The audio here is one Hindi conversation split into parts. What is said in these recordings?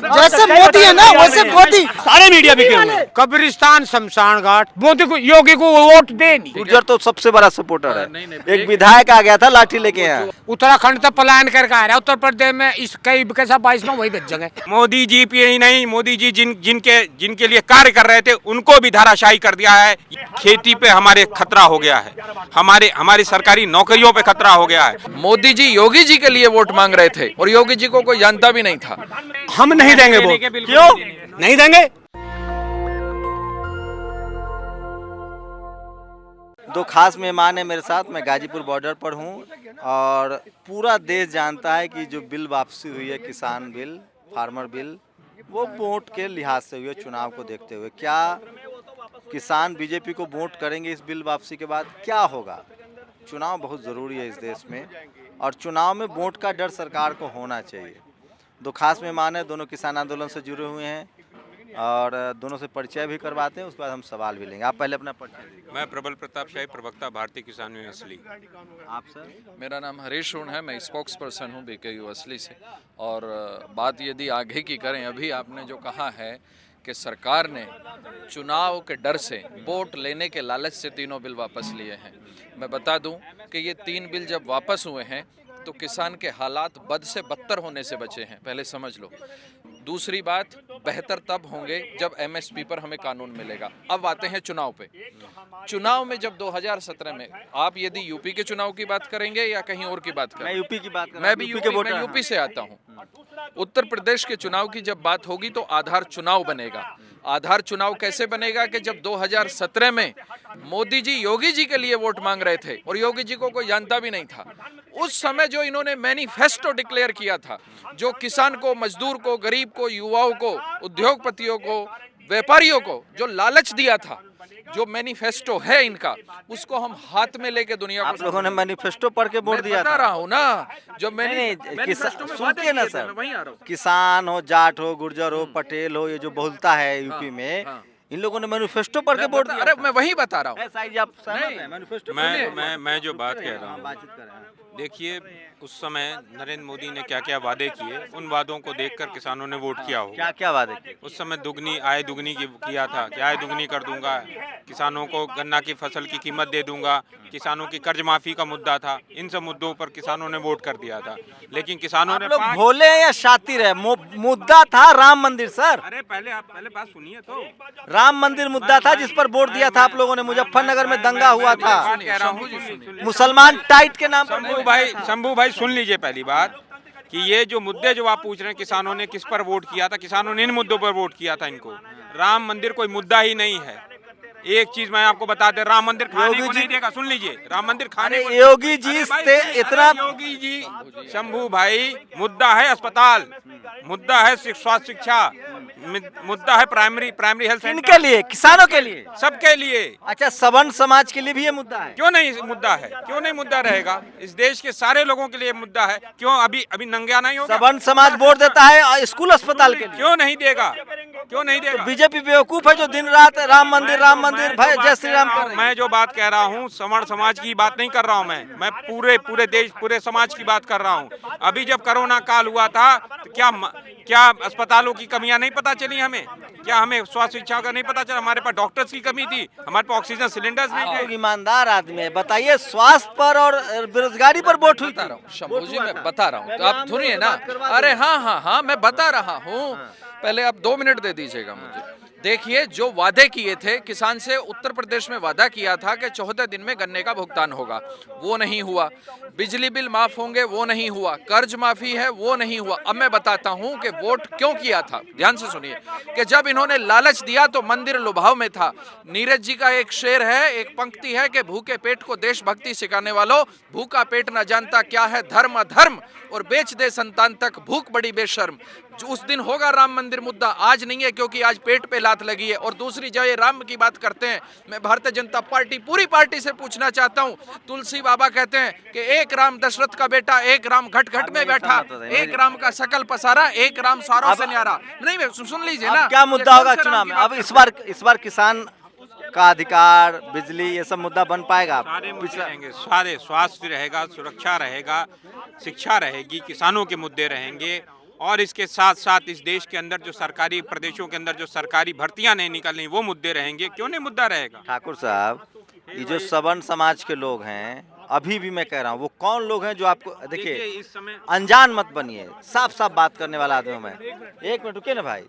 जैसे मोदी है ना वैसे मोदी। सारे मीडिया बिके हुए हैं। कब्रिस्तान शमशान घाट, मोदी को योगी को वोट दे नहीं। गुर्जर तो सबसे बड़ा सपोर्टर है। एक विधायक आ गया था लाठी लेके यहाँ। उत्तराखंड तो पलायन करके आ रहा है, उत्तर प्रदेश में इस कई कैसा 22 में वही बच जगह। मोदी जी पे ही नहीं, मोदी जी जिनके लिए कार्य कर रहे थे उनको भी धाराशायी कर दिया है। खेती पे हमारे खतरा हो गया है, हमारी सरकारी नौकरियों पे खतरा हो गया है। मोदी जी योगी जी के लिए वोट मांग रहे थे और योगी जी को कोई जानता भी नहीं था। हम नहीं देंगे वोट। क्यों नहीं देंगे? दो खास मेहमान है मेरे साथ। मैं गाजीपुर बॉर्डर पर हूँ और पूरा देश जानता है कि जो बिल वापसी हुई है, किसान बिल, फार्मर बिल, वो वोट के लिहाज से हुई है, चुनाव को देखते हुए। क्या किसान बीजेपी को वोट करेंगे इस बिल वापसी के बाद? क्या होगा? चुनाव बहुत ज़रूरी है इस देश में और चुनाव में वोट का डर सरकार को होना चाहिए। दो खास मेहमान हैं, दोनों किसान आंदोलन से जुड़े हुए हैं और दोनों से परिचय भी करवाते हैं, उसके बाद हम सवाल भी लेंगे। आप पहले अपना परिचय दीजिए। मैं प्रबल प्रताप शाही, प्रवक्ता भारतीय किसान यूनियन असली। आप सर? मेरा नाम हरीश रून है, मैं स्पोक्स पर्सन हूँ बीकेयू असली से। और बात यदि आगे की करें, अभी आपने जो कहा है कि सरकार ने चुनाव के डर से, वोट लेने के लालच से तीनों बिल वापस लिए हैं। मैं बता दूं कि ये 3 बिल जब वापस हुए हैं तो किसान के हालात बद से बदतर होने से बचे हैं, पहले समझ लो। दूसरी बात, बेहतर तब होंगे जब एमएसपी पर हमें कानून मिलेगा। अब आते हैं चुनाव पे। चुनाव में जब 2017 में, आप यदि यूपी के चुनाव की बात करेंगे या कहीं और की बात करें? मैं यूपी की बात कर रहा हूं। मैं भी यूपी से आता हूँ। उत्तर प्रदेश के चुनाव की जब बात होगी तो आधार चुनाव बनेगा। आधार चुनाव कैसे बनेगा कि जब 2017 में मोदी जी योगी जी के लिए वोट मांग रहे थे और योगी जी को कोई जानता भी नहीं था, उस समय जो इन्होंने मैनिफेस्टो डिक्लेयर किया था, जो किसान को, मजदूर को, गरीब को, युवाओं को, उद्योगपतियों को, व्यापारियों को जो लालच दिया था, जो मैनिफेस्टो है इनका, उसको हम हाथ में लेके दुनिया को। आप लोगों ने मैनिफेस्टो पढ़ के वोट दिया? बता रहा हूँ ना, जो मैंने सुनिए ना सर, किसान हो, जाट हो, गुर्जर हो, पटेल हो, ये जो बोलता है यूपी में, इन लोगों ने मैनिफेस्टो पढ़ के वोट दिया। अरे मैं वही बता रहा हूँ। मैं जो बात कह रहा हूँ, देखिए उस समय नरेंद्र मोदी ने क्या क्या वादे किए, उन वादों को देखकर किसानों ने वोट किया होगा। क्या क्या वादे किए? उस समय आय दुगनी किया था कि आय दुगनी कर दूंगा, किसानों को गन्ना की फसल की कीमत दे दूंगा, किसानों की कर्ज माफी का मुद्दा था। इन सब मुद्दों पर किसानों ने वोट कर दिया था, लेकिन किसानों ने भोले या शातिर है, मुद्दा था राम मंदिर सर। अरे पहले बात सुनिए तो। राम मंदिर मुद्दा था जिस पर वोट दिया था आप लोगों ने। मुजफ्फरनगर में दंगा हुआ था मुसलमान टाइट के नाम पर। शंभू भाई सुन लीजिए, पहली बात कि ये जो मुद्दे जो आप पूछ रहे हैं, किसानों ने किस पर वोट किया था, किसानों ने इन मुद्दों पर वोट किया था। इनको राम मंदिर कोई मुद्दा ही नहीं है। एक चीज मैं आपको बता दे, राम मंदिर खाने को नहीं देगा। सुन लीजिए, राम मंदिर खाने को योगी जी इतना, योगी जी, शंभू भाई, मुद्दा है अस्पताल, मुद्दा है स्वास्थ्य शिक्षा, मुद्दा है प्राइमरी हेल्थ सेंटर। इनके लिए, किसानों के लिए, सबके लिए। अच्छा, सवर्ण समाज के लिए भी ये मुद्दा है? क्यों नहीं मुद्दा है? क्यों नहीं मुद्दा रहेगा? इस देश के सारे लोगों के लिए मुद्दा है। क्यों अभी नंगा नहीं होगा? सवर्ण समाज वोट देता है स्कूल अस्पताल के लिए, क्यों नहीं देगा? क्यों नहीं देगा? बीजेपी बेवकूफ है जो दिन रात राम मंदिर भाई जय श्री राम कर रही है। मैं जो बात कह रहा हूँ, सवर्ण समाज की बात नहीं कर रहा हूँ। मैं पूरे देश, पूरे समाज की बात कर रहा हूँ। अभी जब कोरोना काल हुआ था तो क्या अस्पतालों की कमियां नहीं पता चली हमें? क्या हमें स्वास्थ्य शिक्षा का नहीं पता चला? हमारे पास डॉक्टर्स की कमी थी, हमारे पास ऑक्सीजन सिलेंडर्स नहीं थे। ईमानदार आदमी है, बताइए स्वास्थ्य पर और बेरोजगारी पर वोट हुई? शंभू जी मैं बता रहा हूँ, तो आप सुनिए ना। अरे हाँ, मैं बता रहा हूँ, पहले आप 2 मिनट दे दीजिएगा मुझे। देखिए, जो वादे किए थे किसान से, उत्तर प्रदेश में वादा किया था कि 14 दिन में गन्ने का भुगतान होगा, वो नहीं हुआ। बिजली बिल माफ होंगे, वो नहीं हुआ। कर्ज माफी है, वो नहीं हुआ। अब मैं बताता हूं कि वोट क्यों किया था। ध्यान से सुनिए कि जब इन्होंने लालच दिया तो मंदिर लुभाव में था। नीरज जी का एक शेर है, एक पंक्ति है कि भूखे पेट को देशभक्ति सिखाने वालों, भूखा पेट न जानता क्या है धर्म अधर्म, और बेच दे संतान तक भूख बड़ी बेशर्म। उस दिन होगा राम मंदिर मुद्दा, आज नहीं है, क्योंकि आज पेट पे लात लगी है। और दूसरी, जब ये राम की बात करते हैं, मैं भारतीय जनता पार्टी पूरी पार्टी से पूछना चाहता हूं, तुलसी बाबा कहते हैं कि एक राम दशरथ का बेटा, एक राम घट घट में बैठा, एक राम का सकल पसारा, एक राम सारों से न्यारा। नहीं, सुन लीजिए ना, क्या मुद्दा होगा चुनाव में? अब इस बार किसान का अधिकार, बिजली, ये सब मुद्दा बन पाएगा? सारे स्वास्थ्य रहेगा, सुरक्षा रहेगा, शिक्षा रहेगी, किसानों के मुद्दे रहेंगे और इसके साथ साथ इस देश के अंदर जो सरकारी प्रदेशों के अंदर जो सरकारी भर्तियां नहीं निकलनी वो मुद्दे रहेंगे। क्यों नहीं मुद्दा रहेगा? ठाकुर साहब, ये जो सवर्ण समाज के लोग हैं, अभी भी मैं कह रहा हूँ, वो कौन लोग हैं जो आपको देखिए, इस समय अनजान मत बनिए, साफ साफ बात करने वाला आदमी हूं मैं। एक मिनट रुकिए ना भाई।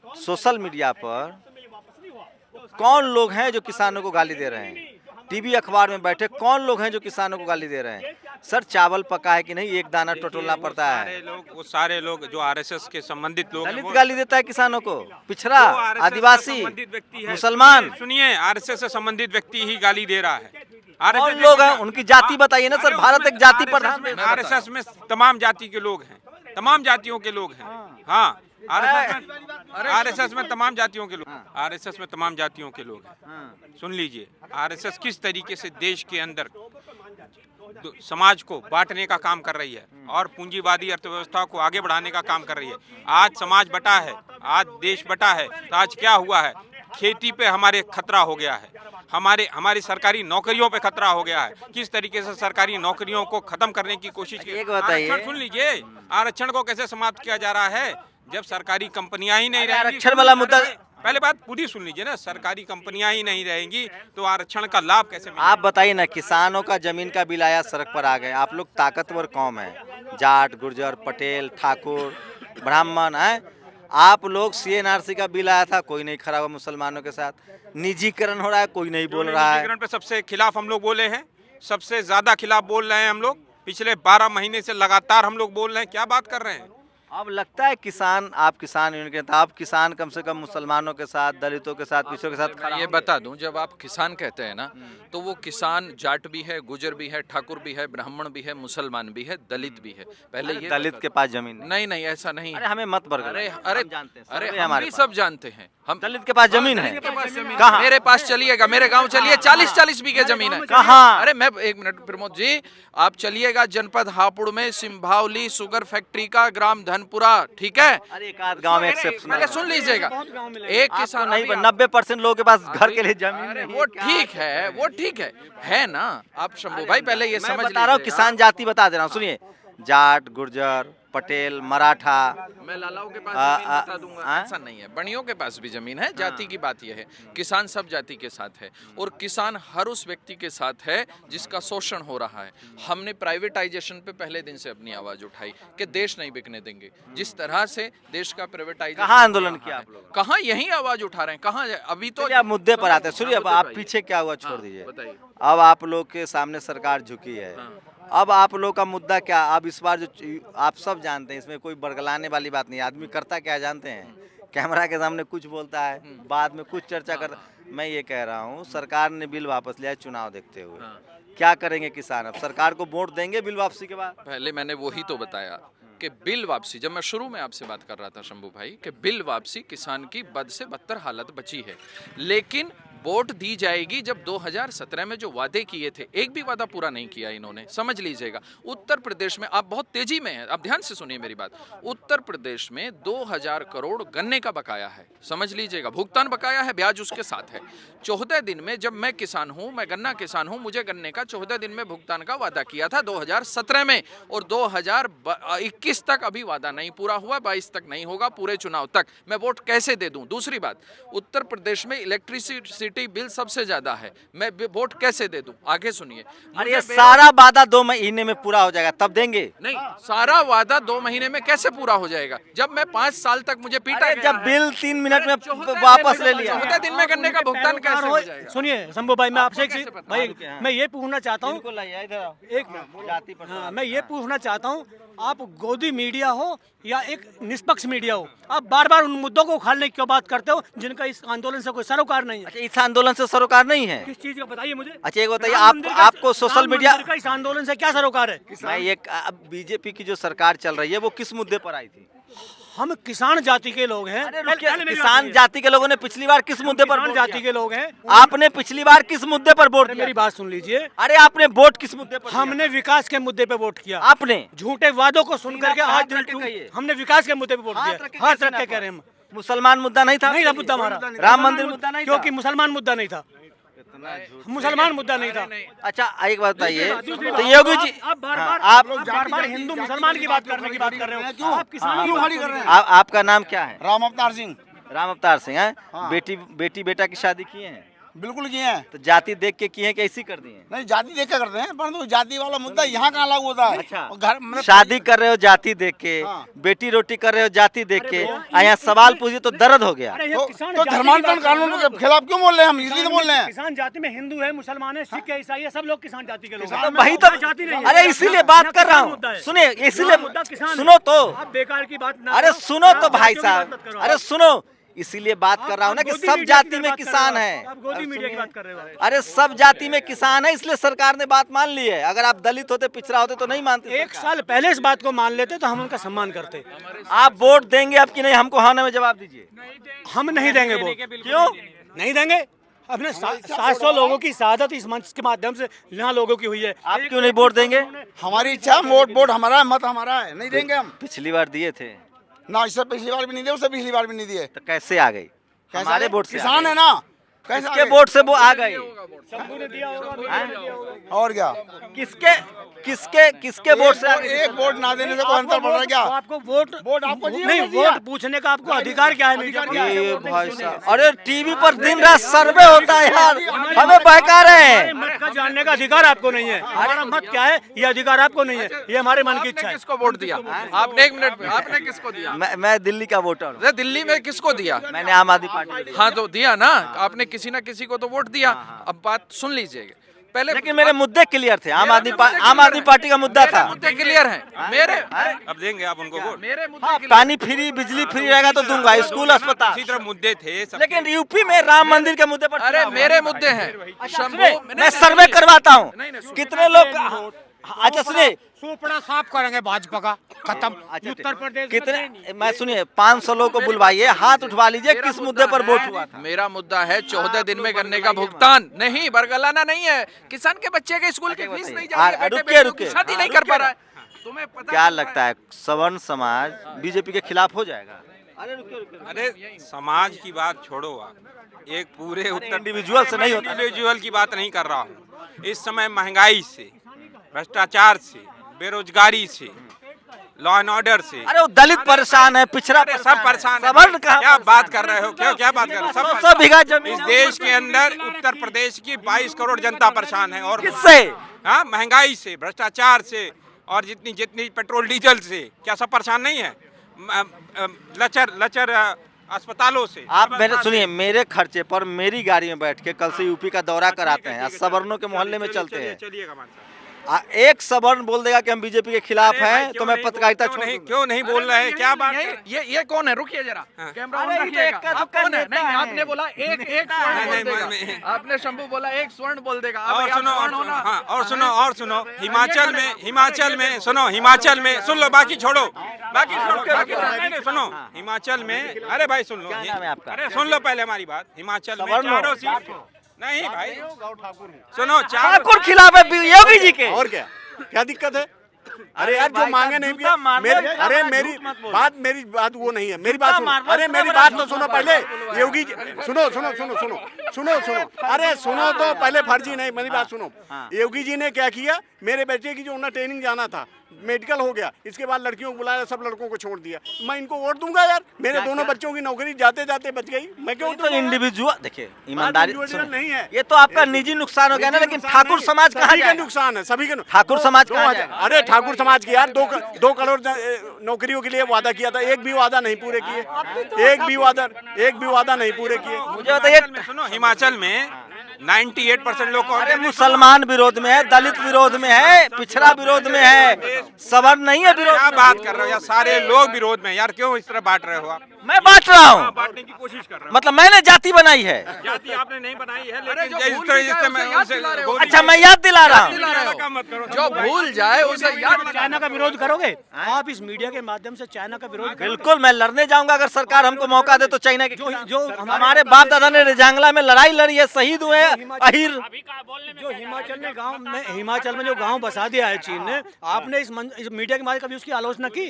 सोशल मीडिया पर कौन लोग हैं जो किसानों को गाली दे रहे हैं? टीवी अखबार में बैठे कौन लोग हैं जो किसानों को गाली दे रहे हैं? सर, चावल पका है कि नहीं, एक दाना टटोलना पड़ता है। वो सारे लोग जो आरएसएस के संबंधित लोग हैं, दलित वो गाली देता है किसानों को, पिछड़ा, जो RSS से आदिवासी, संबंधित व्यक्ति है। मुसलमान, सुनिए, आरएसएस से संबंधित व्यक्ति ही गाली दे रहा है। कौन लोग हैं? उनकी जाति बताइए ना सर। भारत एक जाति प्रधान देश है। आरएसएस में तमाम जाति के लोग हैं, तमाम जातियों के लोग हैं। हाँ, आरएसएस में तमाम जातियों के लोग, आरएसएस में तमाम जातियों के लोग हैं। सुन लीजिए, आरएसएस किस तरीके से देश के अंदर समाज को बांटने का काम कर रही है और पूंजीवादी अर्थव्यवस्था को आगे बढ़ाने का काम कर रही है। आज समाज बटा है, आज देश बटा है, तो आज क्या हुआ है? खेती पे हमारे खतरा हो गया है, हमारी सरकारी नौकरियों पे खतरा हो गया है। किस तरीके से सरकारी नौकरियों को खत्म करने की कोशिश की। एक बताइए, आरक्षण सुन लीजिए, आरक्षण को कैसे समाप्त किया जा रहा है जब सरकारी कंपनियां ही नहीं रहेंगी। आरक्षण वाला मुद्दा, पहले बात पूरी सुन लीजिए ना, सरकारी कंपनियां ही नहीं रहेंगी तो आरक्षण का लाभ कैसे मिलेगा? आप बताइए ना, किसानों का जमीन का बिल आया, सड़क पर आ गए। आप लोग ताकतवर कौम है, जाट, गुर्जर, पटेल, ठाकुर, ब्राह्मण है। आप लोग CNRC का बिल आया था, कोई नहीं खड़ा हुआ मुसलमानों के साथ। निजीकरण हो रहा है, कोई नहीं बोल रहा है। निजीकरण पे सबसे खिलाफ हम लोग बोले हैं, सबसे ज्यादा खिलाफ बोल रहे हैं हम लोग। पिछले 12 महीने से लगातार हम लोग बोल रहे हैं। क्या बात कर रहे हैं? अब लगता है किसान, आप किसान यूनियन के नेता, आप किसान कम से कम मुसलमानों के साथ, दलितों के साथ, पिछड़ों के साथ मैं ये बता दूं, जब आप किसान कहते हैं ना, तो वो किसान जाट भी है, गुजर भी है, ठाकुर भी है, ब्राह्मण भी है, मुसलमान भी है, दलित भी है। पहले ये दलित के पास जमीन नहीं। नहीं, ऐसा नहीं। अरे हमें मत बरगलाओ। अरे जानते हैं, अरे सर्वे हम हमारे भी पास। सब जानते हैं। हम दलित के पास जमीन है कहाँ? मेरे पास चलिएगा, मेरे गांव चलिए, 40-40 बीघे जमीन है। कहाँ? अरे मैं एक मिनट प्रमोद जी, आप चलिएगा जनपद हापुड़ में सिंभावली शुगर फैक्ट्री का ग्राम धनपुरा, ठीक है? अरे एक आध गाँव में एक्सेप्शन, पहले सुन लीजिएगा, एक किसान नहीं, 90% लोगों के पास घर के लिए जमीन अरे नहीं वो ठीक है, वो ठीक है ना। आप शंभू भाई पहले ये मैं समझ बता रहा हूँ, लीजिएगा। किसान जाति बता दे रहा हूँ, सुनिए। जाट, गुर्जर, पटेल, मराठा, मैं लालाओं के पास आ, जमीन आ, बता दूंगा, आ? ऐसा नहीं है। बनियों के पास भी जमीन है। जाति की बात यह है, किसान सब जाति के साथ है और किसान हर उस व्यक्ति के साथ है जिसका शोषण हो रहा है। हमने प्राइवेटाइजेशन पे पहले दिन से अपनी आवाज उठाई कि देश नहीं बिकने देंगे। जिस तरह से देश का प्राइवेटाइजेशन, कहाँ आंदोलन किया आप लोग? कहाँ यही आवाज उठा रहे हैं, कहाँ अभी तो चलिए, आप मुद्दे पर आते हैं। सुनिए, अब आप पीछे क्या हुआ छोड़ दीजिए। बताइए। अब आप लोग के सामने सरकार झुकी है। अब आप लोग का मुद्दा क्या? अब इस बार जो आप सब जानते हैं, इसमें कोई बरगलाने वाली बात नहीं। आदमी करता क्या जानते हैं? कैमरा के सामने कुछ बोलता है, बाद में कुछ चर्चा करता। मैं ये कह रहा हूँ, सरकार ने बिल वापस लिया चुनाव देखते हुए। क्या करेंगे किसान? अब सरकार को वोट देंगे बिल वापसी के बाद? पहले मैंने वही तो बताया कि बिल वापसी, जब मैं शुरू में आपसे बात कर रहा था शंभू भाई, कि बिल वापसी किसान की बद से बदतर हालत बची है। लेकिन वोट दी जाएगी जब 2017 में जो वादे किए थे, एक भी वादा पूरा नहीं किया इन्होंने। समझ लीजिएगा, उत्तर प्रदेश में, आप बहुत तेजी में हैं, आप ध्यान से सुनिए मेरी बात। उत्तर प्रदेश में 2000 करोड़ गन्ने का बकाया है। समझ लीजिएगा, भुगतान बकाया है, ब्याज उसके साथ है। 14 दिन में, जब मैं किसान हूं, मैं गन्ना किसान हूं, मुझे गन्ने का 14 दिन में भुगतान का वादा किया था 2017 में, और 2021 तक अभी वादा नहीं पूरा हुआ, 22 तक नहीं होगा, पूरे चुनाव तक। मैं वोट कैसे दे दूं? दूसरी बात, उत्तर प्रदेश में इलेक्ट्रिसिटी बिल सबसे ज्यादा है, मैं वोट कैसे दे दूं? आगे सुनिए। अरे ये सारा वादा 2 महीने में पूरा हो जाएगा, तब देंगे? नहीं, सारा वादा 2 महीने में कैसे पूरा हो जाएगा जब मैं 5 साल तक मुझे पीटा अरे गया जब है। बिल 3 मिनट में वापस ले लिया। 14 दिन में गन्ने का भुगतान कैसे हो जाएगा? सुनिए शंभू भाई, मैं आपसे एक चीज, कैसे पता? भाई मैं ये पूछना चाहता हूँ, इनको लाइए इधर आओ। एक मिनट। जाति पर हाँ, मैं ये पूछना चाहता हूँ, आप गोदी मीडिया हो या एक निष्पक्ष मीडिया हो, आप बार बार उन मुद्दों को उखाड़ने की क्यों बात करते हो जिनका इस आंदोलन से कोई सरोकार नहीं है? अच्छा, इस आंदोलन से सरोकार नहीं है? किस चीज का बताइए मुझे। अच्छा, एक बताइए, राम मंदिर का- आपको सोशल राम मीडिया, मंदिर का इस आंदोलन से क्या सरोकार है? मैं ये, अब बीजेपी की जो सरकार चल रही है वो किस मुद्दे पर आई थी? हम किसान जाति के लोग हैं। अरे पहले मेरी बात किसान सुनिए। जाति के लोगों ने पिछली बार किस मुद्दे पर किसान वोट जाति दिया? के लोग हैं। आपने पिछली बार किस मुद्दे पर वोट पहले दिया? मेरी बात सुन लीजिए। अरे आपने वोट किस मुद्दे पर दिया? हमने विकास के मुद्दे पे वोट किया। आपने झूठे वादों को सुन करके हाथ आज दिल रख के कहिए। हमने विकास के मुद्दे पे वोट हाथ दिया। रख के हाथ कैसे रख के ना कह रहे हैं हम। मुसलमान मुद्दा नहीं था? नहीं था मुद्दा हमारा। राम मंदिर मुद्दा नहीं क्योंकि था? मुसलमान मुद्दा नहीं था। मुसलमान मुद्दा नहीं था। अच्छा एक बात बताइए, दूसरी तो बात, योगी जी आप बार हाँ, बार हिंदू मुसलमान की बात करने की बात कर रहे हो, आप किसानों की खड़ी कर रहे हैं? आपका नाम क्या है? राम अवतार सिंह। राम अवतार सिंह है। हाँ। बेटी बेटा की शादी किए हैं? बिल्कुल किए हैं। तो जाति देख के किए हैं कि ऐसी कर दी है? नहीं, जाति देख के करते हैं, परंतु जाति वाला मुद्दा यहाँ कहाँ लागू होता है? अच्छा। और घर मतलब शादी कर रहे हो जाति देख के, हाँ। बेटी रोटी कर रहे हो जाति देख के, यहाँ सवाल पूछिए तो दर्द हो गया। अरे ये तो किसान जाति की धर्मांतरण बात कानून कर रहे के खिलाफ क्यों बोल रहे हैं हम? इसलिए तो बोल रहे हैं। किसान जाति में हिंदू है, मुसलमान है, सिख है, ईसाई है, सब लोग किसान जाति के लोग हैं। तो वही तो, जाति नहीं है। अरे इसीलिए बात कर रहा मुद्दा हूँ, है। सुनिए यहाँ इसीलिए मुद्दा किसान है। सुनो तो, आप बेकार की बात ना अरे करो। सुनो तो आप भाई जातियों की बात साहब, मत करो। अरे सुनो, इसीलिए बात कर रहा हूँ ना कि गोदी सब मीडिया की जाति में बात कर रहे किसान हो। है। आप गोदी मीडिया की बात कर रहे हो। अरे सब जाति में किसान है, इसलिए सरकार ने बात मान ली है। अगर आप दलित होते, पिछड़ा होते तो नहीं मानते। एक साल पहले इस बात को मान लेते तो हम उनका सम्मान करते। आप वोट देंगे अब कि नहीं, हमको हाँ में जवाब दीजिए। हम नहीं देंगे वोट। क्यों नहीं देंगे? अपने 700 लोगों की शहादत इस मंच के माध्यम से यहाँ लोगों की हुई है। आप क्यों नहीं वोट देंगे? हमारी इच्छा, वोट हमारा है, मत हमारा है, नहीं देंगे हम। पिछली बार दिए थे ना, इससे पिछली बार भी नहीं दिए, उससे पिछली बार भी नहीं दिए। तो कैसे आ गई? कैसे हमारे आगे? वोट से किसान है ना, कैसे किसके आगे? वोट से वो आ गए? शंभू ने दिया होगा, मीडिया ने दिया होगा। और क्या? किसके वोट से आ गए? एक वोट ना देने से कोई अंतर पड़ रहा है क्या? तो आपको वोट आपको दिया, नहीं, वोट दिया। वोट पूछने का आपको अधिकार क्या है? मीडिया को? ये भाई साहब, अरे टीवी पर दिन रात सर्वे होता है यार, हमें बहका रहे हमारे हैं। मत का जानने का अधिकार आपको नहीं है। हमारा मत क्या है ये अधिकार आपको नहीं है, ये हमारे मन की इच्छा आपने है। किसको वोट दिया? आपने 1 मिनट में, आपने किसको दिया? मैं दिल्ली का वोटर हूँ। अरे दिल्ली में किसको दिया? मैंने आम आदमी पार्टी। हाँ तो दिया ना, आपने किसी ना किसी को तो वोट दिया। अब बात सुन लीजिएगा पहले। लेकिन मेरे मुद्दे क्लियर थे। आम आदमी पार्टी का मुद्दा था। मुद्दे क्लियर हैं मेरे। अब देंगे आप उनको वोट। मेरे मुद्दे हाँ, clear पानी फ्री, बिजली फ्री रहेगा तो दूंगा, स्कूल अस्पताल। इसी तरह मुद्दे थे सब। लेकिन यूपी में राम मंदिर के मुद्दे पर अरे चुनाव मेरे हुआ। मुद्दे हैं। सुनिए, मैं सर्वे करवाता हूँ कितने लोग। अच्छा सुनिए, सुपड़ा साफ करेंगे भाजपा का, खत्म। उत्तर प्रदेश में कितने, मैं सुनिए 500 लोगों को बुलवाइए, हाथ उठवा लीजिए, किस मुद्दे पर वोट हुआ था? मेरा मुद्दा है 14 दिन में करने का भुगतान। नहीं, बरगलाना नहीं है। किसान के बच्चे के स्कूल की फीस नहीं जा रही है, बेटे बेटियों की शादी नहीं कर पा रहा है। तुम्हें पता क्या लगता है सवर्ण समाज बीजेपी के खिलाफ हो जाएगा? अरे समाज की बात छोड़ो आप, एक पूरे उत्तर इंडिविजुअल से नहीं होता। इंडिविजुअल की बात नहीं कर रहा हूँ। इस समय महंगाई से, भ्रष्टाचार से, बेरोजगारी से, लॉ एंड ऑर्डर से, अरे वो दलित परेशान है, पिछड़ा अरे सब परेशान है। सवर्ण कहाँ क्या बात कर रहे हो? क्या बात कर रहे हो? सब 100 बीघा जमीन इस देश के अंदर उत्तर प्रदेश की 22 करोड़ जनता परेशान है। और किससे? हाँ, महंगाई से, भ्रष्टाचार से, और जितनी पेट्रोल डीजल से, क्या सब परेशान नहीं है? लचर अस्पतालों से। आप मेरे सुनिए, मेरे खर्चे पर मेरी गाड़ी में बैठ के कल से यूपी का दौरा कराते हैं, सवर्णों के मोहल्ले में चलते हैं। चलिएगा मान साहब। एक सवर्ण बोल देगा कि हम बीजेपी के खिलाफ हैं तो मैं पत्रकारिता छोड़ दूंगा। क्यों नहीं बोल रहे हैं? क्या बात है? ये कौन है? रुकिए जरा, कैमरा ऑन अरे ये रखिएगा। एक का आप दुक्का कौन है? नेता नहीं, है। आपने बोला एक स्वर्ण बोल देगा। नहीं। आपने शंभू बोला एक स्वर्ण बोल देगा। अब और आप सुनो, स्वर्ण होना। हाँ, और सुनो, हिमाचल में सुनो, हिमाचल में सुन लो, बाकी छोड़ो, सुनो। हिमाचल में, अरे भाई सुन लो, क्या नाम है आपका? अरे सुन लो पहले हमारी बात। हिमाचल में सवर्ण हो? 4 सीट नहीं भाई, सुनो, 4 ठाकुर खिलाफ है योगी जी के। और क्या दिक्कत है? अरे यार जो भाई मांगे साहब, नहीं जूता मार दो, अरे झूठ मेरी मत बोलो। मेरी बात वो नहीं है। मेरी बात जूता सुनो। मार दो, अरे इतना मेरी बड़ा बात तो झूठ सुनो मत पहले। बोलो। योगी जी सुनो। अरे सुनो तो पहले, फर्जी नहीं, मेरी बात सुनो। हाँ। योगी जी ने क्या किया, मेरे बेटे की जो उन्हें ट्रेनिंग जाना था, मेडिकल हो गया, इसके बाद लड़कियों को बुलाया, सब लड़कों को छोड़ दिया। मैं इनको वोट दूंगा यार? मेरे दोनों बच्चों की नौकरी जाते जाते बच गई, मैं क्यों ये तो दूंगा? इंडिविजुअल, देखिए ईमानदारी इंडिविजुअल सुनिए, नहीं है। ये तो आपका निजी नुकसान हो गया ना, लेकिन ठाकुर समाज कहाँ सभी का जाएगा? नुकसान है, सभी का। ठाकुर समाज कहाँ जाएगा? अरे ठाकुर समाज की यार 2 करोड़ नौकरियों के लिए वादा किया था, एक भी वादा नहीं पूरे किए। एक भी वादा नहीं पूरे किए। मुझे बताइए, सुनो, हिमाचल में 98% लोग कौन अरे है? मुसलमान विरोध में है, दलित विरोध में है, पिछड़ा विरोध में है, सवर्ण नहीं है विरोध क्या में। बात कर रहे हो यार? सारे लोग विरोध में यार, क्यों इस तरह बांट रहे हो आप? मैं बांट रहा हूँ, बांटने की कोशिश कर रहे हो। मतलब मैंने जाति बनाई है। जाति आपने नहीं बनाई है, अरे लेकिन जो जिस भूल तरह भी जाए उसे याद दिला रहे हो। अच्छा मैं याद दिला रहा हूँ। दिला रहे हो। का मत करो। जो भूल जाए उसे याद। चाइना का विरोध करोगे आप? इस मीडिया के माध्यम से चाइना का विरोध करोगे? बिल्कुल, मैं लड़ने जाऊंगा अगर सरकार हमको मौका दे तो। चाइना के जो हमारे बाप दादा ने रेजांगला में लड़ाई लड़ी है, शहीद हुए हैं अहिर। जो हिमाचल में जो गांव बसा दिया है चीन ने, आपने इस मीडिया के माध्यम कभी उसकी आलोचना की?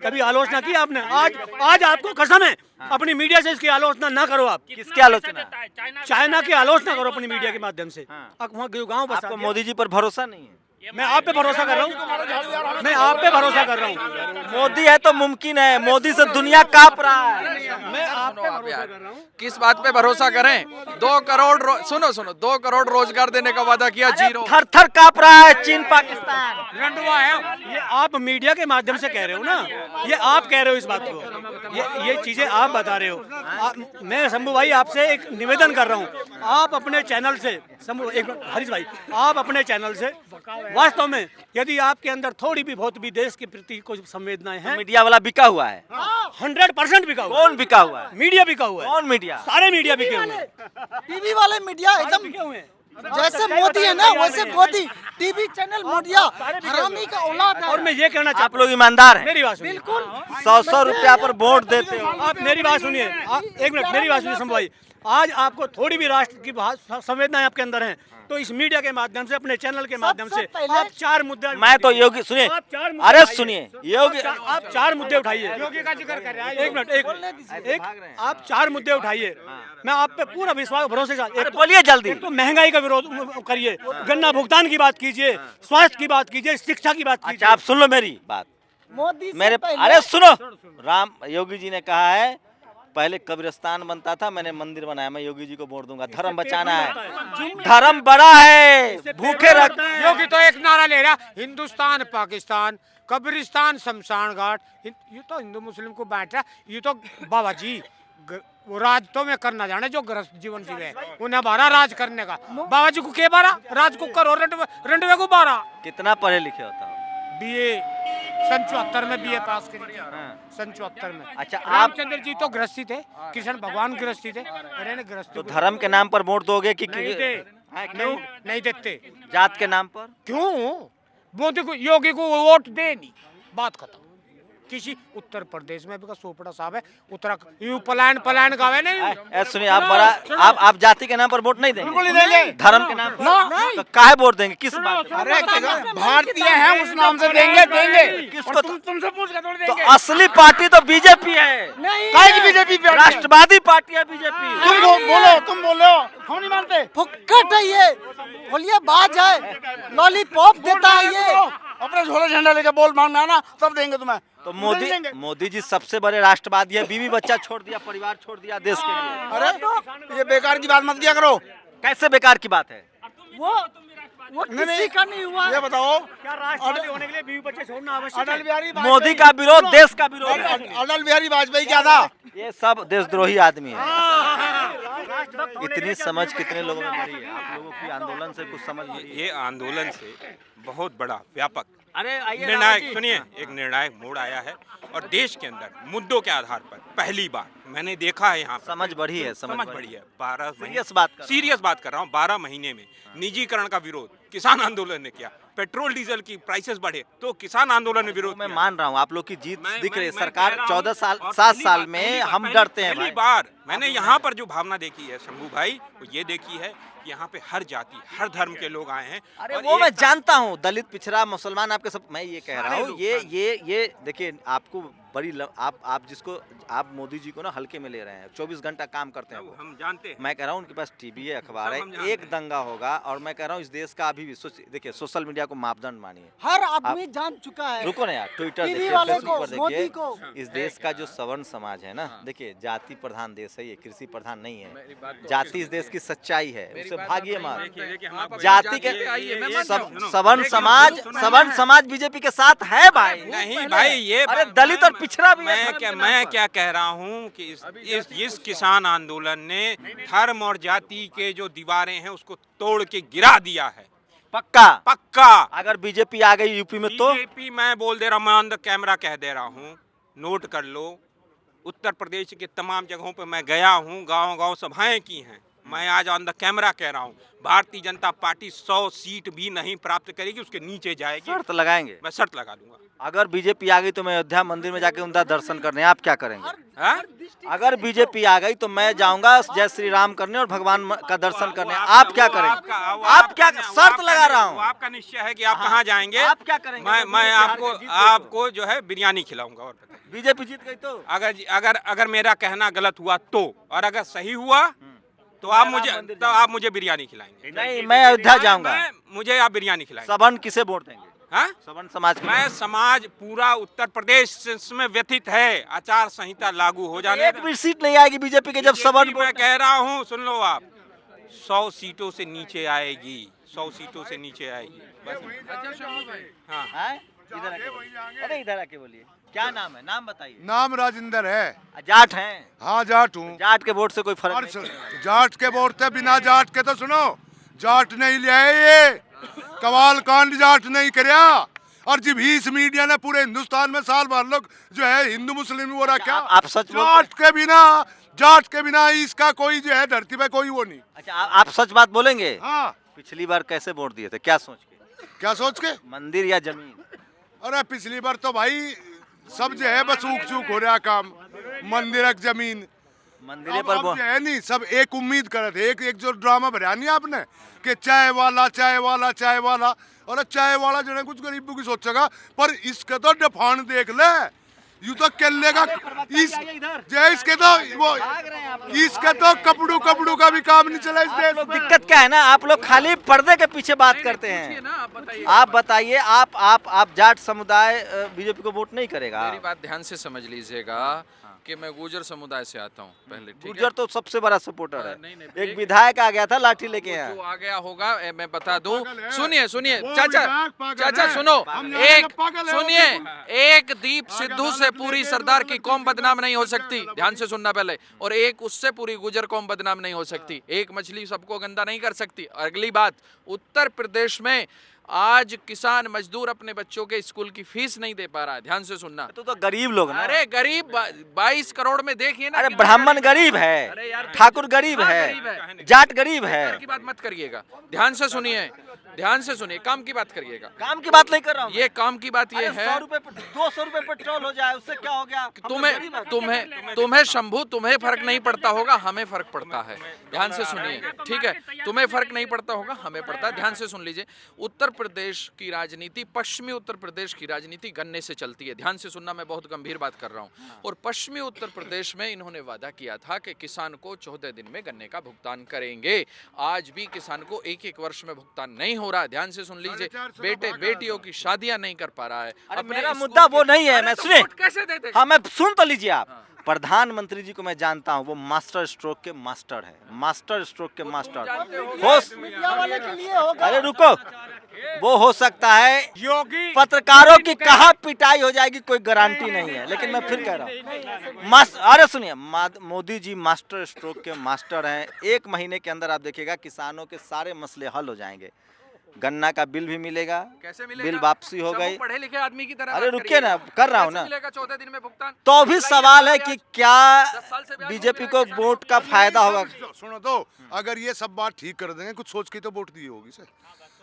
कभी आलोचना की आपने? आज आपको कसम है, अपनी मीडिया से इसकी आलोचना ना करो आप। किसकी आलोचना? चाइना की आलोचना करो अपनी मीडिया के माध्यम से। वहाँ गाँव बसा आपको दिया। मोदी जी पर भरोसा नहीं है? मैं आप पे भरोसा कर रहा हूँ, मैं आप पे भरोसा कर रहा हूँ। मोदी है तो मुमकिन है, मोदी से दुनिया कांप रहा है। मैं आप पे आप भरोसा यार, कर रहा हूँ। किस बात पे भरोसा करें? 2 करोड़ सुनो 2 करोड़ रोजगार देने का वादा किया, जीरो। थर थर कांप रहा है चीन पाकिस्तान। रंडवा है ये, आप मीडिया के माध्यम से कह रहे हो ना, ये आप कह रहे हो इस बात को, ये चीजें आप बता रहे हो। मैं शंभू भाई आपसे एक निवेदन कर रहा हूँ, आप अपने चैनल से, शंभू एक मिनट, हरीश भाई आप अपने चैनल से वास्तव में यदि आपके अंदर थोड़ी भी बहुत भी देश के प्रति कुछ संवेदनाएं हैं, मीडिया वाला बिका हुआ है। 100% बिका हुआ है। कौन बिका हुआ है? मीडिया बिका हुआ है। कौन मीडिया? सारे मीडिया बिके हुए हैं। टीवी वाले मीडिया एकदम बिके हुए हैं। जैसे मोदी है ना वैसे मोदी, टीवी चैनल मीडिया हरामी का औलाद है। और मैं ये कहना आप चाहता लोग ईमानदार हैं? मेरी बात सुनिए। बिल्कुल 100 रुपया पर वोट देते हो। आप मेरी बात सुनिए, एक मिनट मेरी बात सुनिए शंभू भाई, आज आपको थोड़ी भी राष्ट्र की संवेदनाएं आपके अंदर हैं, तो इस मीडिया के माध्यम से, अपने चैनल के माध्यम से पहले- आप 4 मुद्दे, मैं तो योगी सुनिए, आप 4 मुद्दे अरे उठाइए। सुनिए योगी, आप 4 मुद्दे उठाइए। योगी का जिक्र कर रहा है। एक मिनट, एक आप 4 मुद्दे उठाइए, मैं आप पे पूरा विश्वास भरोसे से। अरे बोलिए जल्दी। एक तो महंगाई का विरोध करिए, गन्ना भुगतान की बात कीजिए, स्वास्थ्य की बात कीजिए, शिक्षा की बात अच्छा कीजिए। आप सुन लो मेरी बात। मोदी से मेरे पहले- अरे सुनो, राम योगी जी ने कहा है पहले कब्रिस्तान बनता था, मैंने मंदिर बनाया, मैं योगी जी को वोट दूंगा। धर्म बचाना है, धर्म बड़ा है, भूखे रख। योगी तो एक नारा ले रहा, हिंदुस्तान पाकिस्तान कब्रिस्तान शमशान घाट। ये तो हिंदू मुस्लिम को बांट रहा। ये तो बाबा जी वो राज तो में करना जाने जो ग्रस्त जीवन जीवे, उन्हें बारा राज करने का। बाबा जी को के बारा राज को करो, रंडवे को बारा। कितना पढ़े लिखे होता हो? बीए सन 74 में बीए पास करी, सन 74 में। अच्छा आप रामचंद्र जी तो गृहस्थी थे, कृष्ण भगवान गृहस्थी थे, अरे ने गृहस्थी तो को- धर्म के नाम पर वोट दोगे कि नहीं दे, हाँ, क्यों? नहीं देते। जात के नाम पर? क्यों? मोदी को योगी को वोट दे नहीं, बात खत्म। किसी उत्तर प्रदेश में भी का सोपड़ा साहब है, उत्तराखंड यू पलायन गाँव है नहीं। सुनिए आप बड़ा, आप जाति के नाम पर वोट नहीं देंगे? बिल्कुल नहीं देंगे। धर्म के नाम पर? तो काहे वोट देंगे? किस बात पे? अरे भारतीय है उस नाम से देंगे। किसको? तुमसे पूछ के थोड़ी तो असली पार्टी तो बीजेपी है, काहे की बीजेपी पे? राष्ट्रवादी पार्टी है बीजेपी। तुम बोलो हम नहीं मानते। फुक्कट है ये, बोलिए बाज है, लॉलीपॉप देता है ये। अपने झोला झंडा लेके बोल मांगना ना, तब देंगे तुम्हें। तो मोदी जी सबसे बड़े राष्ट्रवादी है, बीवी बच्चा छोड़ दिया, परिवार छोड़ दिया देश के लिए। अरे ये बेकार की बात मत किया करो। कैसे बेकार की बात है? वो किसी का नहीं हुआ। ये बताओ क्या राष्ट्रवादी होने के लिए बीवी बच्चे छोड़ना आवश्यक अटल है? बिहारी मोदी का विरोध देश का विरोध है। अटल बिहारी वाजपेयी क्या था? ये सब देशद्रोही आदमी है। इतनी समझ कितने लोगों में बढ़ी है? आप लोगों की आंदोलन से कुछ समझ बढ़ी है? ये आंदोलन से बहुत बड़ा व्यापक अरे आइए निर्णायक, सुनिए, एक निर्णायक मोड़ आया है और देश के अंदर मुद्दों के आधार पर पहली बार मैंने देखा है यहाँ समझ बढ़ी है, समझ बढ़ी है। 12 सीरियस बात कर रहा हूं। सीरियस बात कर रहा हूँ। 12 महीने में निजीकरण का विरोध किसान आंदोलन ने किया, पेट्रोल डीजल की प्राइसेस बढ़े तो किसान आंदोलन ने विरोध मैं किया। मान रहा हूँ आप लोग की जीत मैं- दिख रही है। मैं कह सरकार रहा हूं, 14 साल और 7 पहली साल बार- में पहली हम बार- डरते हैं पहली भाई। बार मैंने यहाँ पर जो भावना देखी है शंभू भाई, वो ये देखी है कि यहाँ पे हर जाति हर धर्म के लोग आए हैं। अरे और वो एक मैं साथ- जानता हूँ, दलित पिछड़ा मुसलमान आपके सब, मैं ये कह रहा सारे हूँ लोग, ये देखिए आपको बड़ी आप जिसको आप मोदी जी को ना हल्के में ले रहे हैं, 24 घंटा काम करते हैं वो। हम जानते हैं। मैं कह रहा हूँ उनके पास टीवी है, अखबार सब हम है, जानते एक हैं। दंगा होगा। और मैं कह रहा हूँ इस देश का अभी भी देखिए सोशल मीडिया को मापदंड मानिए। हर आदमी जान चुका है। रुको ना यार, ट्विटर टीवी देखिए, वाले फेसबुक को, पर मोदी देखिए, को। इस देश का जो सवर्ण समाज है ना, देखिए जाति प्रधान देश है ये, कृषि प्रधान नहीं मेरी है। बात तो जाति इस देश की सच्चाई है, मेरी उससे बात भागिए आपको मत। देखिए, देखिए, हम आपको जाति जाति के पे आइए, मैं मान रहा हूं। सवर्ण समाज बीजेपी के साथ है भाई। नहीं भाई, ये अरे दलित और पिछड़ा भी है मैं धर्म क्या के मैं नाम पर। क्या कह रहा हूँ कि इस किसान आंदोलन ने धर्म और जाति के जो दीवारें हैं उसको तोड़ के गिरा दिया है, पक्का। पक्का। अगर बीजेपी आ गई यूपी में तो बीजेपी, मैं बोल दे रहा हूँ, मैं ऑन द कैमरा कह दे रहा हूँ, नोट कर लो, उत्तर प्रदेश के तमाम जगहों पर मैं गया हूँ, गांव-गांव सभाएं की हैं, मैं आज ऑन द कैमरा कह रहा हूँ, भारतीय जनता पार्टी 100 सीट भी नहीं प्राप्त करेगी, उसके नीचे जाएगी। शर्त लगाएंगे। मैं शर्त लगा दूंगा। अगर बीजेपी आ गई तो मैं अयोध्या मंदिर में जाके उनका दर्शन करने, आप क्या करेंगे? हाँ? अगर बीजेपी आ गई तो मैं जाऊंगा जय श्री राम करने और भगवान का दर्शन करने, आप क्या करेंगे? आप क्या, शर्त लगा रहा हूँ। आपका निश्चय है कि आप कहाँ जाएंगे? आप क्या करेंगे? मैं आपको जो है बिरयानी खिलाऊंगा। और बीजेपी जीत गई तो अगर मेरा कहना गलत हुआ तो, और अगर सही हुआ तो आप मुझे बिरयानी खिलाएंगे। नहीं, मैं अयोध्या जाऊंगा, मुझे आप बिरयानी खिलाएंगे। सवर्ण किसे वोट देंगे? हाँ? सवर्ण समाज को। मैं समाज पूरा उत्तर प्रदेश में व्यथित है। आचार संहिता लागू हो जाने, एक भी सीट नहीं आएगी बीजेपी के जब सवर्ण। मैं कह रहा हूँ, सुन लो आप, 100 सीटों से नीचे आएगी, 100 सीटों से नीचे आएगी। हाँ, हाँ? इधर आके बोलिए। अरे इधर आके बोलिए, क्या नाम है? नाम बताइए। नाम राजेंद्र है। जाट हैं? हाँ जाट हूँ। जाट के वोट से कोई फर्क और नहीं? जाट के वोट थे, बिना जाट के तो सुनो, जाट नहीं लिया ये कवाल कांड जाट नहीं करया। और जब इस मीडिया ने पूरे हिंदुस्तान में साल भर लोग जो है हिंदू मुस्लिम हो रहा, क्या आप सच जाट के बिना इसका कोई जो है धरती पे कोई वो नहीं। अच्छा, आप सच बात बोलेंगे? हाँ। पिछली बार कैसे वोट दिए थे, क्या सोच के? क्या सोच के? मंदिर या जमीन? अरे पिछली बार तो भाई सब जो है बस ऊक चूक हो रहा काम, मंदिर जमीन मंदिर पर अब जो है नहीं, सब एक उम्मीद करे थे, एक जो ड्रामा भरा नहीं आपने कि चाय वाला चाय वाला चाय वाला, और चाय वाला जो है कुछ गरीबों की सोचेगा, पर इसके तो डफान देख ले, यूं तो केले का इसके तो वो इसके तो कपड़ू का भी काम नहीं चला इस देश में। दिक्कत क्या है ना, आप लोग खाली पर्दे के पीछे बात करते हैं। आप बताइए, आप जाट समुदाय बीजेपी को वोट नहीं करेगा? मेरी बात ध्यान से समझ लीजिएगा कि मैं गुर्जर समुदाय से आता हूँ पहले, ठीक है? गुर्जर तो सबसे बड़ा सपोर्टर है। नहीं, एक विधायक आ गया था लाठी लेके यहाँ। जो आ गया होगा मैं बता दूं। सुनिए वो चाचा, विधायक पागल चाचा है। सुनो, हम यहाँ एक के पागल है, सुनिए, वो एक दीप सिद्धू से पूरी सरदार की कौम बदनाम नहीं हो सकती, ध्यान से सुनना पहले, और एक उससे पूरी गुर्जर कौम बदनाम नहीं हो सकती। एक मछली सबको गंदा नहीं कर सकती। अगली बात, उत्तर प्रदेश में आज किसान मजदूर अपने बच्चों के स्कूल की फीस नहीं दे पा रहा है, ध्यान से सुनना। तो गरीब लोग ना। अरे गरीब 22 करोड़ में देखिए ना। अरे ब्राह्मण गरीब है, अरे यार, ठाकुर गरीब हाँ, है, गरीब है। जाट गरीब है। की बात मत करिएगा, ध्यान से सुनिए, ध्यान से सुनिए, काम की बात करिएगा। काम की बात नहीं कर रहा हूँ। ये काम की बात ये है, 100 रुपए 200 रुपए पेट्रोल हो जाए उससे क्या हो गया? हम तो गरीब हैं। तुम्हें शंभू, तुम्हें फर्क नहीं पड़ता होगा, हमें फर्क पड़ता है। ध्यान से सुनिए, ठीक है? तुम्हें फर्क नहीं पड़ता होगा, हमें पड़ता है। ध्यान से सुन लीजिए, उत्तर प्रदेश की राजनीति, पश्चिमी उत्तर प्रदेश की राजनीति गन्ने से चलती है। ध्यान से सुनना, मैं बहुत गंभीर बात कर रहा हूँ। और पश्चिमी उत्तर प्रदेश में इन्होंने वादा किया था कि किसान को 14 दिन में गन्ने का भुगतान करेंगे। आज भी किसान को एक वर्ष में भुगतान नहीं हो रहा है। ध्यान से सुन लीजिए, बेटे बेटियों की शादियां नहीं कर पा रहा है। अपने मेरा मुद्दा वो नहीं है, मैं सुनिए, कैसे देते? हाँ मैं सुन तो लीजिए आप। प्रधानमंत्री जी को मैं जानता हूँ, वो मास्टर स्ट्रोक के मास्टर है, मास्टर स्ट्रोक के मास्टर। अरे रुको, वो हो सकता है योगी पत्रकारों की कहाँ पिटाई हो जाएगी कोई गारंटी नहीं है, लेकिन मैं फिर कह रहा हूँ, अरे सुनिए, मोदी जी मास्टर स्ट्रोक के मास्टर हैं। 1 महीने के अंदर आप देखिएगा किसानों के सारे मसले हल हो जाएंगे। गन्ना का बिल भी मिलेगा, कैसे मिलेगा? बिल वापसी हो गई। पढ़े लिखे आदमी की तरह अरे बात रुकिए ना, करिए। कर रहा हूँ ना। मिलेगा 14 दिन में भुगतान? तो भी सवाल है कि क्या 10 साल से बीजेपी को वोट का फायदा होगा? सुनो तो, अगर ये सब बात ठीक कर देंगे, कुछ सोच के तो वोट दी होगी सर।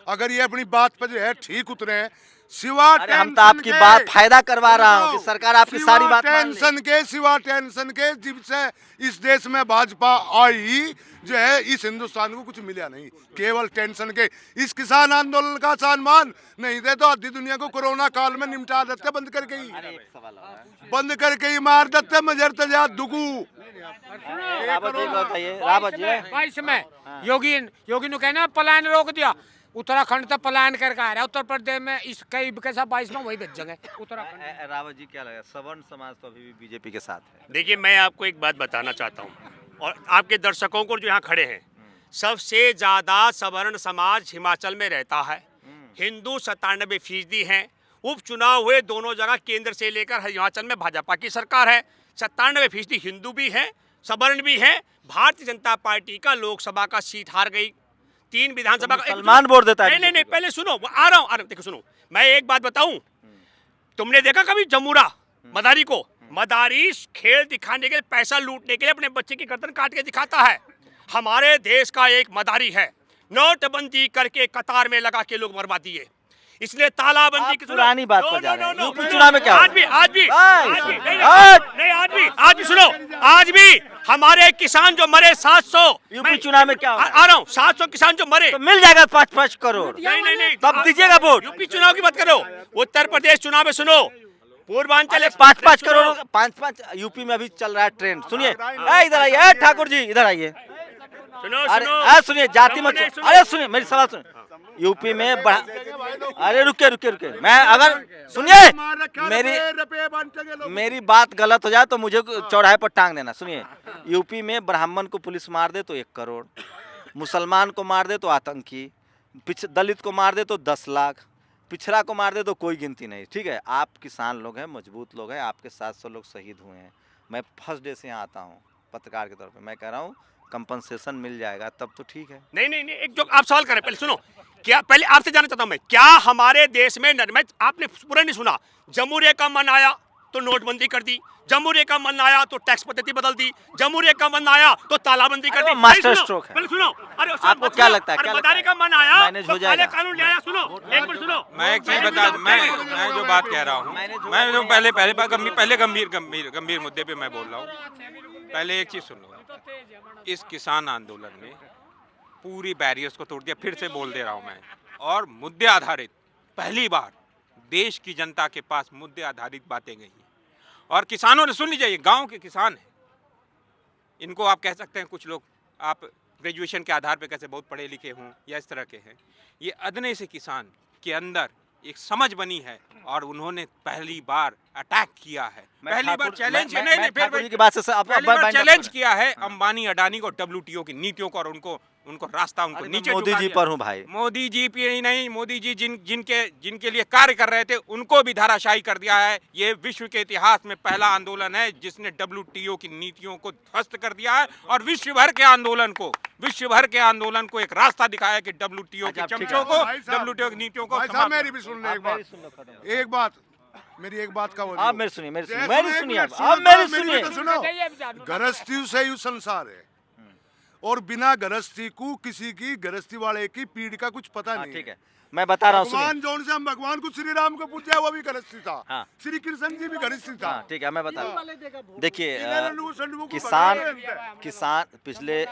अगर ये अपनी बात पर जो है ठीक उतरे हैं, सिवा अरे हम तो आपकी बात फायदा करवा रहा हूँ कि सरकार आपकी सारी बात मान ले। सिवा टेंशन के जब से इस देश में भाजपा आई जो है, इस हिंदुस्तान को कुछ मिला नहीं, केवल टेंशन के। इस किसान आंदोलन का सम्मान नहीं दे तो आधी दुनिया को कोरोना काल में निपटा देते, बंद करके ही मार देते मजर तजात दुगू। रावत जी बताइए, रावत जी 22 में योगी ने कहना पलायन रोक दिया। उत्तराखंड तो पलायन करके आ रहा है, उत्तर प्रदेश में इस कई के साथ 22 में वही भेजेंगे उत्तराखंड। रावत जी क्या लगा, सवर्ण समाज तो अभी भी बीजेपी के साथ है? देखिए, मैं आपको एक बात बताना चाहता हूँ और आपके दर्शकों को जो यहाँ खड़े हैं, सबसे ज़्यादा सवर्ण समाज हिमाचल में रहता है। हिंदू 97% हैं। उपचुनाव हुए दोनों जगह, केंद्र से लेकर हिमाचल में भाजपा की सरकार है। 97% हिंदू भी हैं, सवर्ण भी हैं। भारतीय जनता पार्टी का लोकसभा का सीट हार गई, 3 विधानसभा का। मुसलमान वोट देता है? नहीं, पहले सुनो, आ रहा हूँ। देखो सुनो, मैं एक बात बताऊं, तुमने देखा कभी जमुरा मदारी को? मदारी खेल दिखाने के लिए, पैसा लूटने के लिए अपने बच्चे की गर्दन काट के दिखाता है। हमारे देश का एक मदारी है, नोटबंदी करके कतार में लगा के लोग बर्बाद दिए, इसलिए तालाबंदी की पुरानी बात पर जा रहे हैं। यूपी चुनाव में क्या आज भी सुनो, आज भी हमारे किसान जो मरे 700, यूपी चुनाव में क्या आ रहा हूँ, 700 किसान जो मरे, तो मिल जाएगा 5-5 करोड़, नहीं तब दीजिएगा वोट। यूपी चुनाव की बात करो, उत्तर प्रदेश चुनाव में सुनो, पूर्वांचल 5-5 करोड़, 5-5 यूपी में अभी चल रहा है ट्रेंड। सुनिए, इधर आइए ठाकुर जी, इधर आइए। अरे सुनिए, जाति मत, अरे सुनिए मेरी सवाल सुनिए। यूपी में अरे रुके, मैं अगर सुनिए मेरी बात गलत हो जाए तो मुझे चौराहे पर टांग देना। सुनिए, यूपी में ब्राह्मण को पुलिस मार दे तो 1 करोड़, मुसलमान को मार दे तो आतंकी, दलित को मार दे तो 10 लाख, पिछड़ा को मार दे तो कोई गिनती नहीं। ठीक है, आप किसान लोग हैं, मजबूत लोग हैं, आपके 700 लोग शहीद हुए हैं। मैं फर्स्ट डे से यहाँ आता हूँ पत्रकार के तौर पे, मैं कह रहा हूँ कंपनसेशन मिल जाएगा तब तो ठीक है। नहीं, एक जो आप सवाल करें, पहले सुनो, क्या पहले आपसे जानना चाहता हूं मैं, क्या हमारे देश में आपने पूरा नहीं सुना, जमहूरियत का मन आया तो नोटबंदी कर दी, जमहूरियत का मन आया तो टैक्स पद्धति बदल दी, जमहूरियत का मन आया तो तालाबंदी कर दी। मास्टर स्ट्रोक है। पहले सुनो, अरे आपको क्या लगता है, क्या मदारी का मन आया मैनेज हो तो जाएगा? काले कानून ले आया। सुनो, एक मिनट सुनो, मैं एक चीज बता, मैं जो बात कह रहा हूँ, मैं जो पहले गंभीर मुद्दे पे मैं बोल रहा हूँ। पहले एक चीज सुन लो, इस किसान आंदोलन में पूरी बैरियर्स को तोड़ दिया, फिर से बोल दे रहा हूँ मैं, और मुद्दे आधारित पहली बार देश की जनता के पास मुद्दे आधारित बातें गई हैं। और किसानों ने, सुन लीजिए, गांव के किसान हैं, इनको आप कह सकते हैं, कुछ लोग आप ग्रेजुएशन के आधार पे कैसे बहुत पढ़े लिखे हों या इस तरह के हैं, ये अदने से किसान के अंदर एक समझ बनी है और उन्होंने पहली बार अटैक किया है, पहली बार चैलेंज चैलेंज किया है अंबानी अडानी को, WTO की नीतियों को, और उनको रास्ता उनको नीचे मोदी जी पर हूँ भाई, मोदी जी पे ही नहीं, मोदी जी जिनके लिए कार्य कर रहे थे उनको भी धराशायी कर दिया है। ये विश्व के इतिहास में पहला आंदोलन है जिसने WTO की नीतियों को ध्वस्त कर दिया है और विश्व भर के आंदोलन को एक रास्ता दिखाया कि WTO के चमचों को, WTO की नीतियों को। मेरी भी सुन ले एक बात, मेरी एक बात का आप मेरी सुनिए, सुनो, गृहस्थी से ही संसार है और बिना गृहस्थी को किसी की गृहस्थी वाले की पीढ़ी का कुछ पता नहीं। ठीक है, मैं बता रहा हूँ, भगवान जौन से हम भगवान को श्री राम को पूजा वो भी गृहस्थी था। हाँ। श्री कृष्ण जी भी गृहस्थी था। ठीक है, मैं बता रहा हूँ। देखिए, किसान पिछले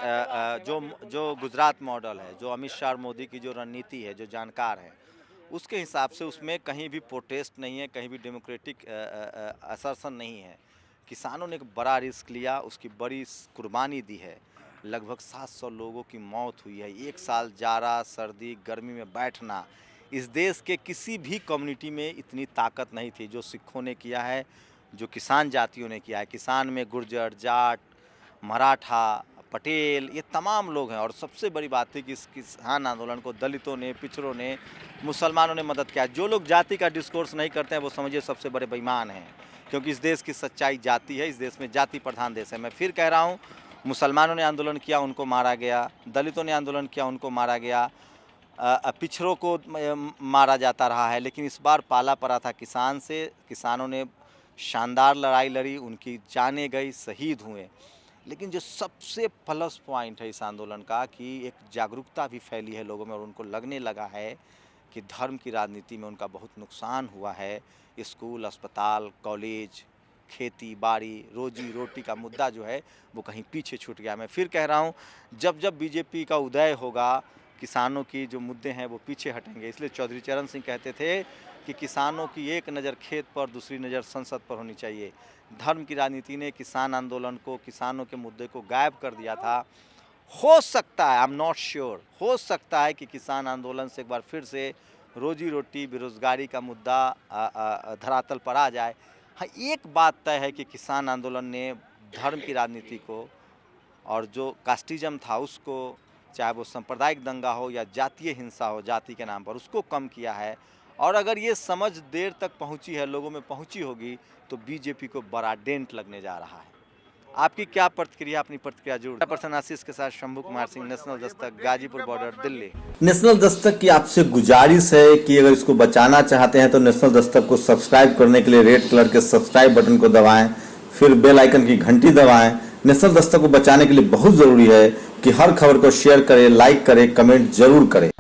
जो गुजरात मॉडल है, जो अमित शाह मोदी की जो रणनीति है, जो जानकार है, उसके हिसाब से उसमें कहीं भी प्रोटेस्ट नहीं है, कहीं भी डेमोक्रेटिक असरसन नहीं है। किसानों ने एक बड़ा रिस्क लिया, उसकी बड़ी कुर्बानी दी है, लगभग 700 लोगों की मौत हुई है। 1 साल जाड़ा सर्दी गर्मी में बैठना, इस देश के किसी भी कम्युनिटी में इतनी ताकत नहीं थी जो सिखों ने किया है, जो किसान जातियों ने किया है। किसान में गुर्जर, जाट, मराठा, पटेल, ये तमाम लोग हैं। और सबसे बड़ी बात थी कि इस किसान आंदोलन को दलितों ने, पिछड़ों ने, मुसलमानों ने मदद किया। जो लोग जाति का डिस्कोर्स नहीं करते हैं वो समझिए सबसे बड़े बेईमान हैं, क्योंकि इस देश की सच्चाई जाति है, इस देश में जाति प्रधान देश है। मैं फिर कह रहा हूँ, मुसलमानों ने आंदोलन किया, उनको मारा गया, दलितों ने आंदोलन किया, उनको मारा गया, पिछड़ों को मारा जाता रहा है, लेकिन इस बार पाला पड़ा था किसान से। किसानों ने शानदार लड़ाई लड़ी, उनकी जानें गई, शहीद हुए। लेकिन जो सबसे प्लस पॉइंट है इस आंदोलन का कि एक जागरूकता भी फैली है लोगों में और उनको लगने लगा है कि धर्म की राजनीति में उनका बहुत नुकसान हुआ है। स्कूल, अस्पताल, कॉलेज, खेती बाड़ी, रोजी रोटी का मुद्दा जो है वो कहीं पीछे छूट गया। मैं फिर कह रहा हूँ, जब बीजेपी का उदय होगा, किसानों की जो मुद्दे हैं वो पीछे हटेंगे। इसलिए चौधरी चरण सिंह कहते थे कि किसानों की एक नज़र खेत पर, दूसरी नज़र संसद पर होनी चाहिए। धर्म की राजनीति ने किसान आंदोलन को, किसानों के मुद्दे को गायब कर दिया था। हो सकता है, आई एम नॉट श्योर, हो सकता है कि किसान आंदोलन से एक बार फिर से रोजी रोटी, बेरोजगारी का मुद्दा धरातल पर आ जाए। हाँ, एक बात तय है कि किसान आंदोलन ने धर्म की राजनीति को और जो कास्टिज्म था उसको, चाहे वो सांप्रदायिक दंगा हो या जातीय हिंसा हो जाति के नाम पर, उसको कम किया है। और अगर ये समझ देर तक पहुंची है, लोगों में पहुंची होगी, तो बीजेपी को बड़ा डेंट लगने जा रहा है। आपकी क्या प्रतिक्रिया, अपनी प्रतिक्रिया जरूर। पर्सन आशीष के साथ Shambhu Kumar Singh, national Dastak, Ghazipur border, Delhi. National Dastak की आपसे गुजारिश है कि अगर इसको बचाना चाहते हैं तो नेशनल दस्तक को सब्सक्राइब करने के लिए रेड कलर के सब्सक्राइब बटन को दबाएं, फिर बेल आइकन की घंटी दबाएं। नेशनल दस्तक को बचाने के लिए बहुत जरूरी है कि हर खबर को शेयर करें, लाइक करें, कमेंट जरूर करें।